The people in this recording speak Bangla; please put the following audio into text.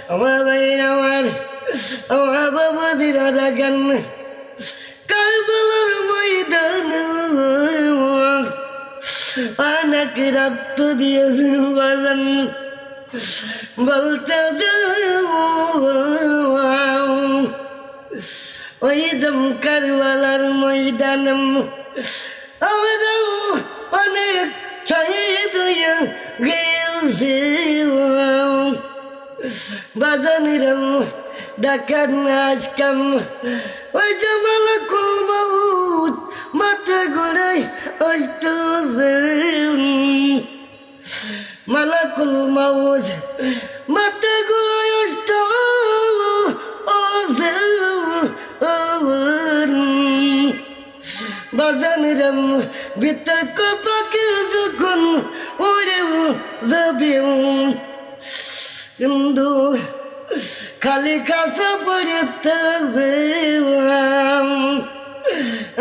আমার ভাইয়ের আমার বাবাদিরা দেখেন কারবালার ময়দানে অনেক রক্ত দিয়েছেন বলেন বলতে ওই দম কারবালার ময়দানে আমরা অনেক শহীদ হয়ে গেছে বাজানিরাম ডাকার নাচকাম ওই যে মালাকুল মউত মাথা ঘুরাই অষ্ট মালাকুল মউত মাথা ঘুরাই অষ্ট বাজানিরাম বিতর্ক পাখি যখন উড়ে যাবে কিন্তু খালি কাছে পড়ে থাকবে